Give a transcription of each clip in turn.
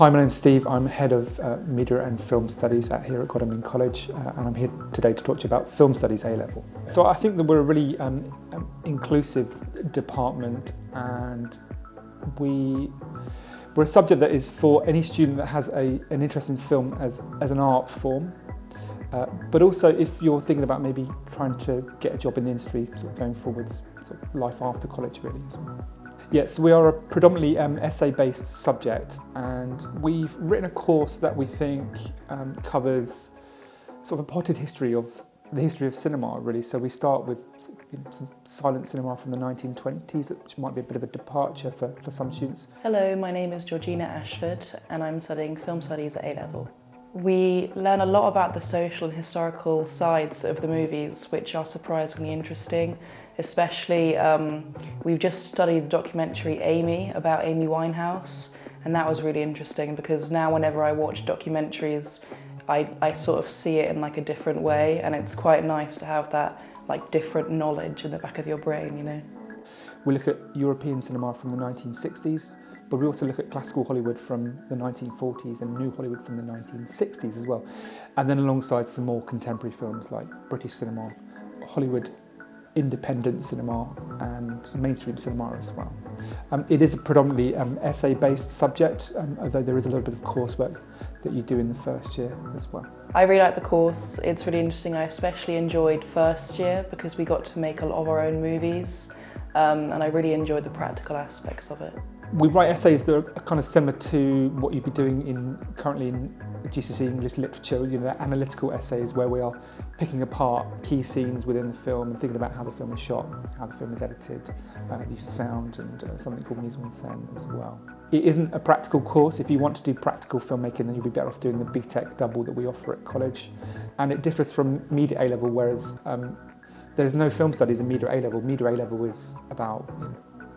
Hi, my name's Steve. I'm Head of Media and Film Studies here at Godalming College, and I'm here today to talk to you about Film Studies A-Level. So I think that we're a really inclusive department, and we're a subject that is for any student that has an interest in film as an art form, but also if you're thinking about maybe trying to get a job in the industry, sort of going forwards, sort of life after college really as well. Yes, we are a predominantly essay-based subject, and we've written a course that we think covers sort of a potted history of the history of cinema, really. So we start with some silent cinema from the 1920s, which might be a bit of a departure for some students. Hello, my name is Georgina Ashford, and I'm studying film studies at A-Level. We learn a lot about the social and historical sides of the movies, which are surprisingly interesting. Especially, we've just studied the documentary Amy about Amy Winehouse, and that was really interesting because now whenever I watch documentaries, I sort of see it in like a different way, and it's quite nice to have that like different knowledge in the back of your brain, you know. We look at European cinema from the 1960s, but we also look at classical Hollywood from the 1940s and new Hollywood from the 1960s as well. And then alongside some more contemporary films like British cinema, Hollywood independent cinema and mainstream cinema as well. It is a predominantly essay-based subject, although there is a little bit of coursework that you do in the first year as well. I really like the course, it's really interesting. I especially enjoyed first year because we got to make a lot of our own movies, and I really enjoyed the practical aspects of it. We write essays that are kind of similar to what you'd be doing currently in GCSE English literature, you know, they're analytical essays where we are picking apart key scenes within the film and thinking about how the film is shot, how the film is edited, the use of sound and something called mise en scène as well. It isn't a practical course. If you want to do practical filmmaking, then you'll be better off doing the BTEC double that we offer at college. And it differs from Media A-Level, whereas there's no film studies in Media A-Level. Media A-Level is about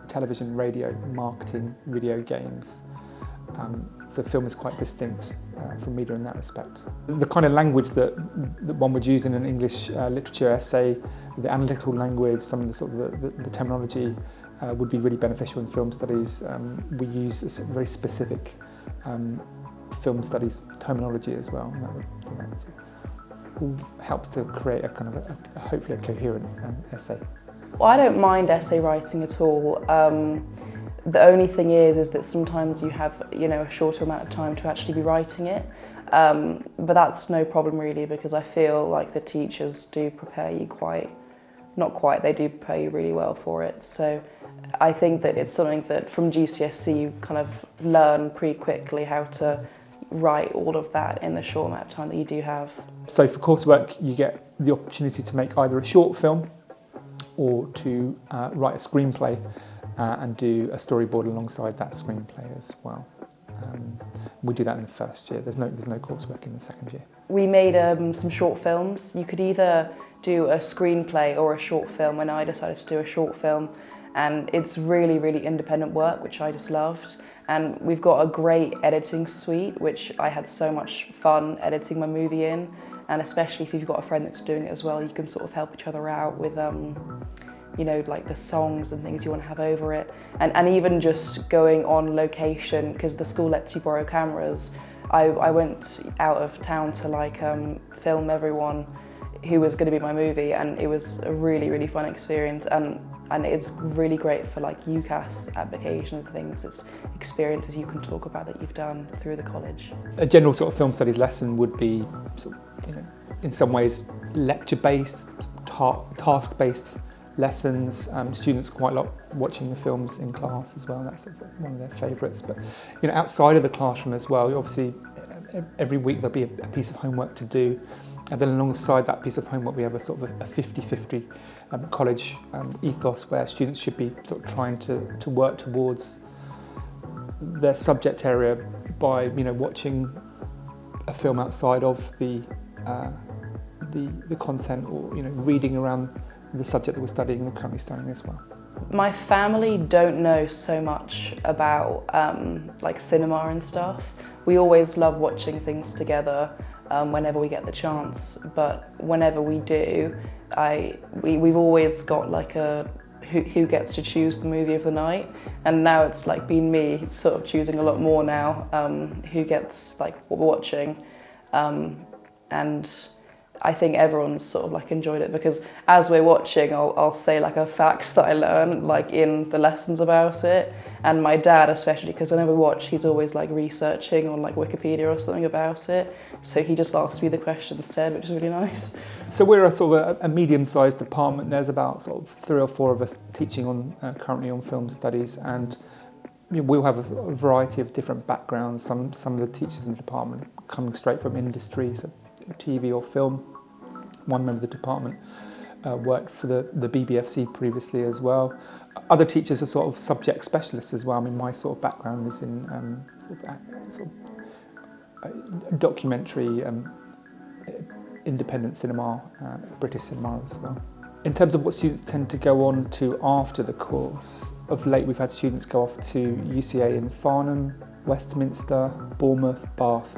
television, radio, marketing, video games. So film is quite distinct from media in that respect. The kind of language that one would use in an English literature essay, the analytical language, some of the sort of the terminology would be really beneficial in film studies. We use a very specific film studies terminology as well. And that all helps to create a kind of hopefully a coherent essay. Well, I don't mind essay writing at all. The only thing is that sometimes you have, a shorter amount of time to actually be writing it. But that's no problem really, because I feel like the teachers do prepare you they do prepare you really well for it. So I think that it's something that from GCSE you kind of learn pretty quickly how to write all of that in the short amount of time that you do have. So for coursework, you get the opportunity to make either a short film or to write a screenplay and do a storyboard alongside that screenplay as well. We do that in the first year. There's no coursework in the second year. We made some short films. You could either do a screenplay or a short film, and I decided to do a short film. And it's really, really independent work, which I just loved. And we've got a great editing suite, which I had so much fun editing my movie in. And especially if you've got a friend that's doing it as well, you can sort of help each other out with like the songs and things you want to have over it. And even just going on location, because the school lets you borrow cameras. I went out of town to film everyone who was going to be my movie, and it was a really, really fun experience. And it's really great for like UCAS applications and things. It's experiences you can talk about that you've done through the college. A general sort of film studies lesson would be sort of, in some ways lecture-based, task-based lessons. Students quite a lot watching the films in class as well. That's one of their favourites. But outside of the classroom as well, obviously every week there'll be a piece of homework to do, and then alongside that piece of homework we have a sort of a 50-50 college ethos where students should be sort of trying to work towards their subject area by watching a film outside of the content, or reading around the subject that we're studying and currently studying as well. My family don't know so much about like cinema and stuff. We always love watching things together whenever we get the chance, but whenever we do, we've always got like a who gets to choose the movie of the night, and now it's like been me sort of choosing a lot more now who gets like what we're watching, and I think everyone's sort of like enjoyed it, because as we're watching I'll say like a fact that I learned like in the lessons about it, and my dad especially, because whenever we watch he's always like researching on like Wikipedia or something about it, so he just asks me the question instead, which is really nice. So we're a sort of a medium-sized department. There's about sort of 3 or 4 of us teaching on currently on film studies, and we'll have a sort of variety of different backgrounds. Some of the teachers in the department coming straight from industry, so TV or film. One member of the department worked for the BBFC previously as well. Other teachers are sort of subject specialists as well. I mean, my sort of background is in documentary, independent cinema, British cinema as well. In terms of what students tend to go on to after the course, of late we've had students go off to UCA in Farnham, Westminster, Bournemouth, Bath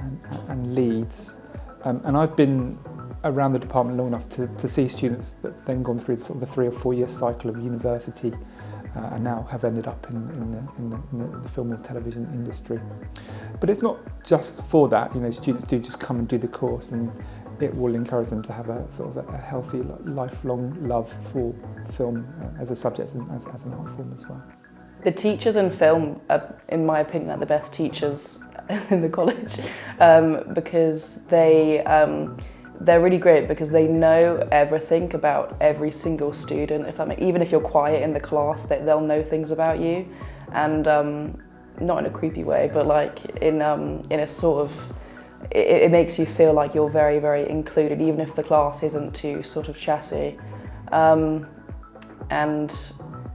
and Leeds. And I've been around the department long enough to see students that then gone through sort of the 3 or 4 year cycle of university and now have ended up in the film or television industry. But it's not just for that, students do just come and do the course, and it will encourage them to have a sort of a healthy lifelong love for film as a subject and as an art form as well. The teachers in film are, in my opinion, are the best teachers in the college, because they're really great, because they know everything about every single student. Even if you're quiet in the class, they'll know things about you, and not in a creepy way, but like in a sort of, it makes you feel like you're very, very included, even if the class isn't too sort of chatty. And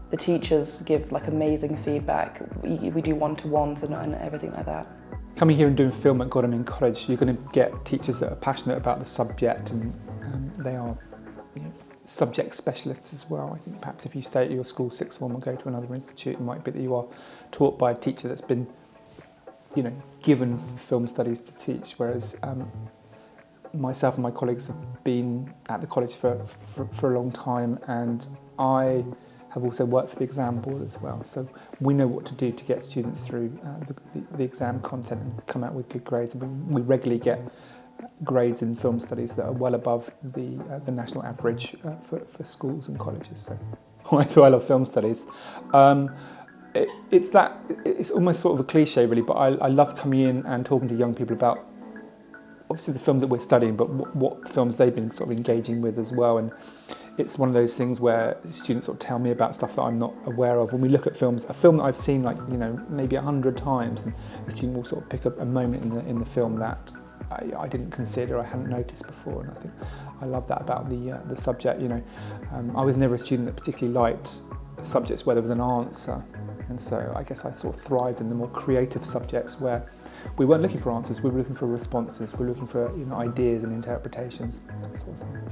the teachers give like amazing feedback. We do one-to-ones and everything like that. Coming here and doing film at Godalming College, you're going to get teachers that are passionate about the subject, and they are subject specialists as well. I think perhaps if you stay at your school sixth form or go to another institute, it might be that you are taught by a teacher that's been given film studies to teach, whereas myself and my colleagues have been at the college for a long time, and I have also worked for the exam board as well, so we know what to do to get students through the exam content and come out with good grades. We regularly get grades in film studies that are well above the national average for schools and colleges. So why do I love film studies? It's almost sort of a cliche really, but I love coming in and talking to young people about obviously the films that we're studying, but what films they've been sort of engaging with as well. And it's one of those things where students sort of tell me about stuff that I'm not aware of. When we look at films, a film that I've seen maybe 100 times, and a student will sort of pick up a moment in the film that I didn't consider, I hadn't noticed before, and I think I love that about the subject. I was never a student that particularly liked subjects where there was an answer, and so I guess I sort of thrived in the more creative subjects where we weren't looking for answers, we were looking for responses, we were looking for ideas and interpretations, that sort of thing.